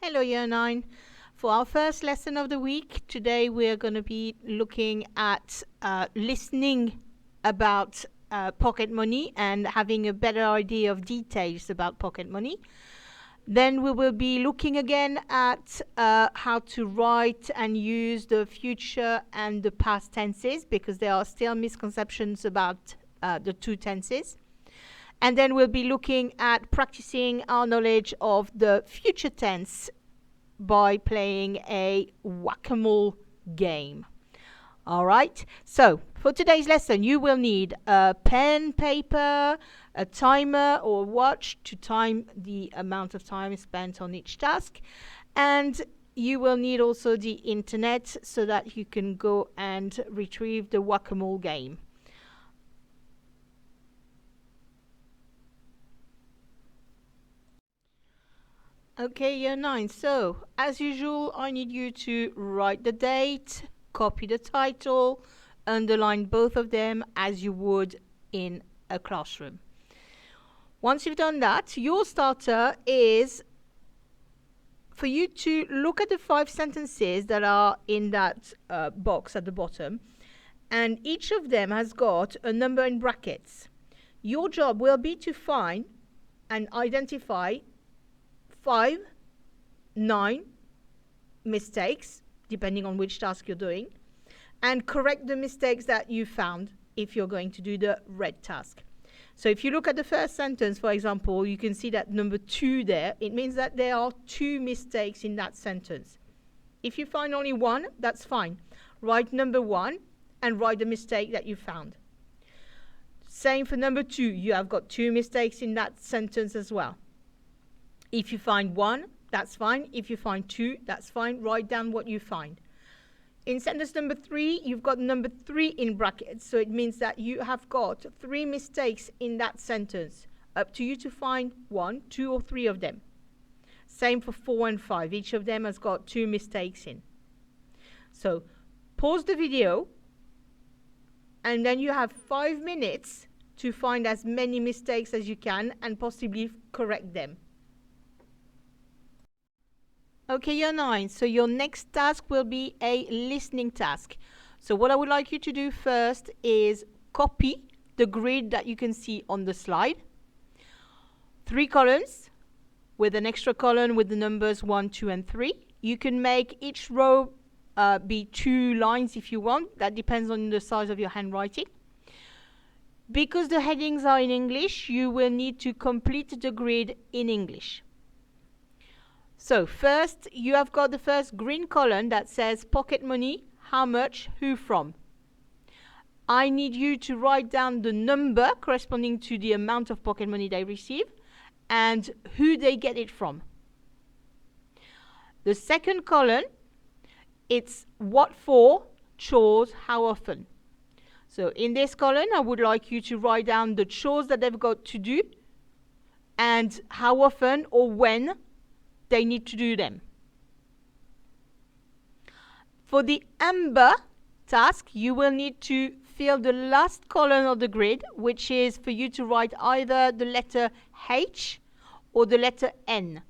Hello, Year 9. For our first lesson of the week, today we're going to be looking at listening about pocket money and having a better idea of details about pocket money. Then we will be looking again at how to write and use the future and the past tenses, because there are still misconceptions about the two tenses. And then we'll be looking at practicing our knowledge of the future tense by playing a whack-a-mole game. All right, so for today's lesson, you will need a pen, paper, a timer or watch to time the amount of time spent on each task. And you will need also the internet so that you can go and retrieve the whack-a-mole game. Okay, Year 9. So, as usual, I need you to write the date, copy the title, underline both of them as you would in a classroom. Once you've done that, your starter is for you to look at the 5 sentences that are in that box at the bottom, and each of them has got a number in brackets. Your job will be to find and identify 5, 9 mistakes, depending on which task you're doing, and correct the mistakes that you found if you're going to do the red task. So if you look at the first sentence, for example, you can see that number 2 there. It means that there are 2 mistakes in that sentence. If you find only 1, that's fine. Write number 1 and write the mistake that you found. Same for number 2. You have got 2 mistakes in that sentence as well. If you find 1, that's fine. If you find 2, that's fine. Write down what you find. In sentence number 3, you've got number 3 in brackets. So it means that you have got 3 mistakes in that sentence. Up to you to find 1, 2, or 3 of them. Same for 4 and 5. Each of them has got 2 mistakes in. So pause the video, and then you have 5 minutes to find as many mistakes as you can and possibly correct them. Okay, Year 9, so your next task will be a listening task. So what I would like you to do first is copy the grid that you can see on the slide. 3 columns with an extra column with the numbers 1, 2, and 3. You can make each row be 2 lines if you want. That depends on the size of your handwriting. Because the headings are in English, you will need to complete the grid in English. So first, you have got the first green column that says pocket money, how much, who from. I need you to write down the number corresponding to the amount of pocket money they receive and who they get it from. The second column, it's what for, chores, how often. So in this column, I would like you to write down the chores that they've got to do and how often or when they need to do them. For the amber task, you will need to fill the last column of the grid, which is for you to write either the letter H or the letter N.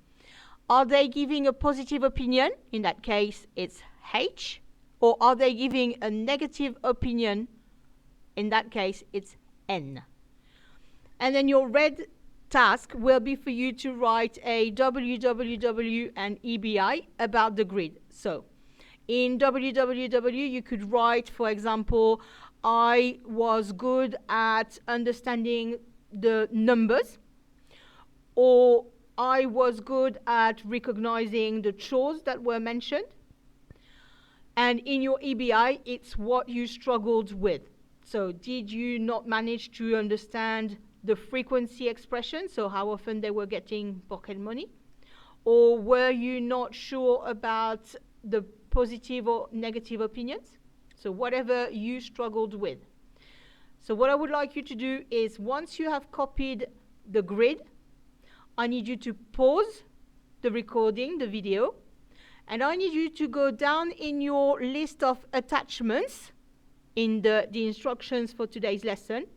Are they giving a positive opinion? In that case, it's H. Or are they giving a negative opinion? In that case, it's N. And then your red task will be for you to write a www and EBI about the grid. So in www, you could write, for example, I was good at understanding the numbers, or I was good at recognizing the chores that were mentioned. And in your EBI, it's what you struggled with. So did you not manage to understand the frequency expression, so how often they were getting pocket money? Or were you not sure about the positive or negative opinions? So whatever you struggled with. So what I would like you to do is, once you have copied the grid, I need you to pause the recording, the video, and I need you to go down in your list of attachments in the instructions for today's lesson.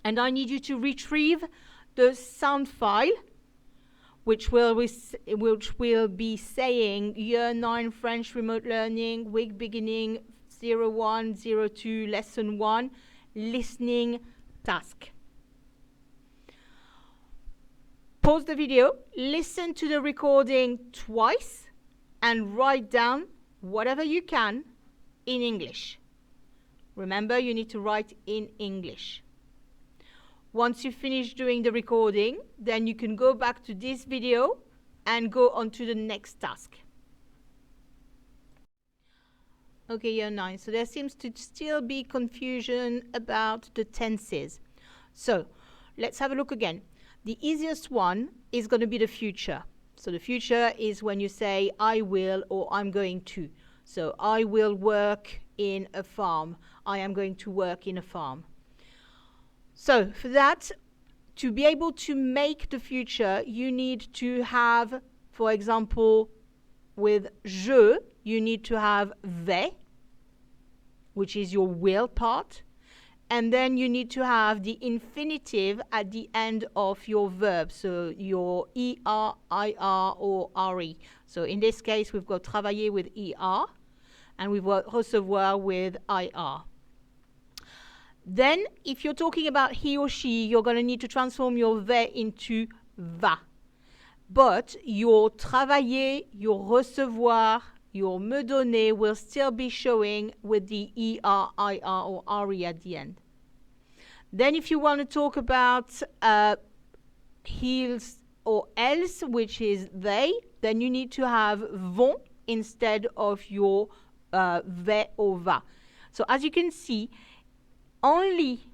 And I need you to retrieve the sound file which will be saying Year 9 French Remote Learning, week beginning 0102, lesson 1, listening task. Pause the video, listen to the recording twice, and write down whatever you can in English. Remember, you need to write in English. Once you finish doing the recording, then you can go back to this video and go on to the next task. Okay, year 9. So there seems to still be confusion about the tenses. So let's have a look again. The easiest one is going to be the future. So the future is when you say I will or I'm going to. So I will work in a farm. I am going to work in a farm. So for that, to be able to make the future, you need to have, for example, with je, you need to have vais, which is your will part. And then you need to have the infinitive at the end of your verb. So your er, ir, or re. So in this case, we've got travailler with er, and we've got recevoir with ir. Then, if you're talking about he or she, you're going to need to transform your vais into va. But your travailler, your recevoir, your me donner will still be showing with the er, ir, or re at the end. Then if you want to talk about heels or else, which is they, then you need to have vont instead of your vais or va. So as you can see, only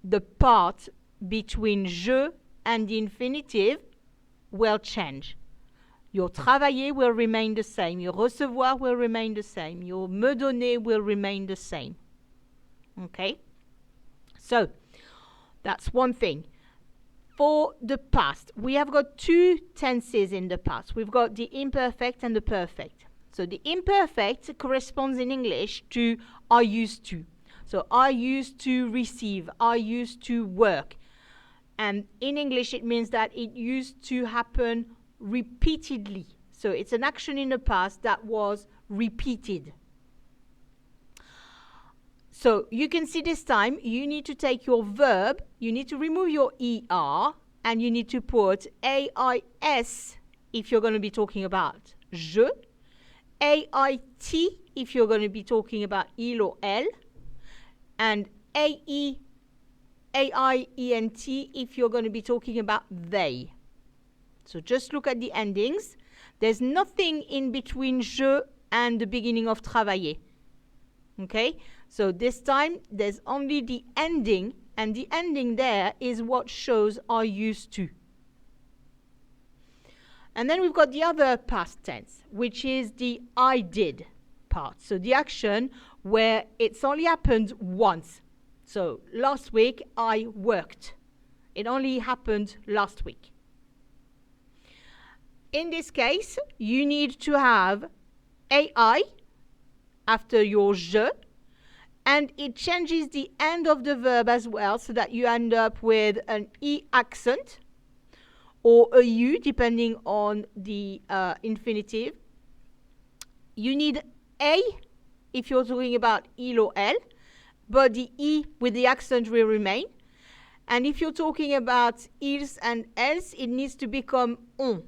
the part between je and the infinitive will change. Your travailler will remain the same. Your recevoir will remain the same. Your me donner will remain the same. Okay? So, that's one thing. For the past, we have got two tenses in the past. We've got the imperfect and the perfect. So the imperfect corresponds in English to I used to. So I used to receive, I used to work. And in English, it means that it used to happen repeatedly. So it's an action in the past that was repeated. So you can see this time, you need to take your verb, you need to remove your er, and you need to put ais if you're going to be talking about je, ait if you're going to be talking about il or elle, and aient if you're going to be talking about they. So just look at the endings. There's nothing in between je and the beginning of travailler. Okay? So this time, there's only the ending, and the ending there is what shows I used to. And then we've got the other past tense, which is the I did part. So the action where it's only happened once. So last week, I worked. It only happened last week. In this case, you need to have ai after your je, and it changes the end of the verb as well, so that you end up with an e accent or a u, depending on the infinitive. You need a if you're talking about il or elle, but the e with the accent will remain. And if you're talking about ils and elles, it needs to become on,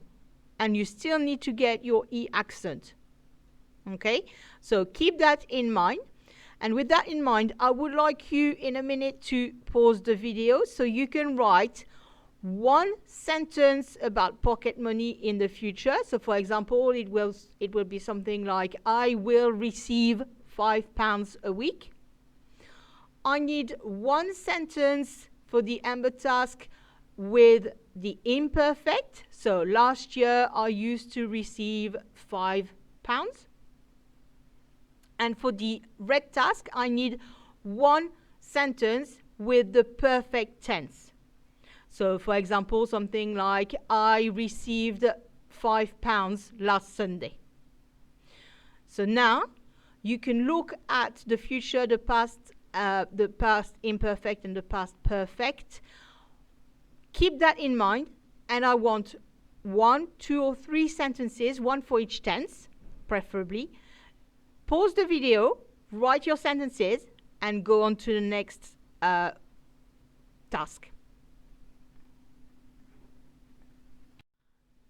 and you still need to get your e accent. Okay, so keep that in mind. And with that in mind, I would like you in a minute to pause the video so you can write one sentence about pocket money in the future. So for example, it will be something like, I will receive £5 a week. I need one sentence for the Amber task with the imperfect. So last year I used to receive £5. And for the red task, I need one sentence with the perfect tense. So for example, something like, I received £5 last Sunday. So now you can look at the future, the past imperfect and the past perfect. Keep that in mind, and I want one, two, or three sentences, one for each tense, preferably. Pause the video, write your sentences, and go on to the next task.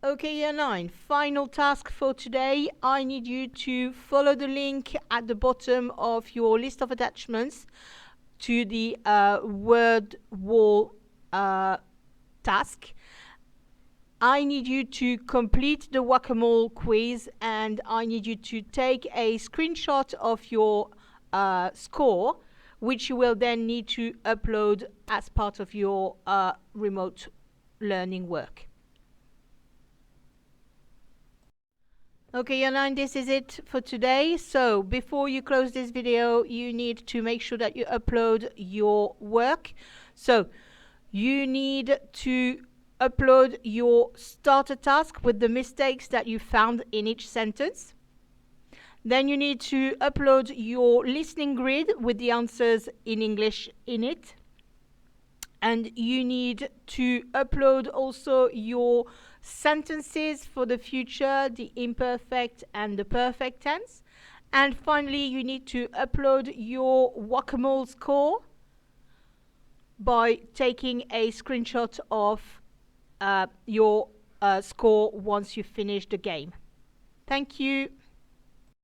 Okay, year 9, final task for today. I need you to follow the link at the bottom of your list of attachments to the word wall task. I need you to complete the whack-a-mole quiz, and I need you to take a screenshot of your score, which you will then need to upload as part of your remote learning work. Okay, year 9, this is it for today. So before you close this video, you need to make sure that you upload your work. So you need to upload your starter task with the mistakes that you found in each sentence. Then you need to upload your listening grid with the answers in English in it. And you need to upload also your sentences for the future, the imperfect and the perfect tense. And finally, you need to upload your whack-a-mole score by taking a screenshot of your score once you finish the game. Thank you.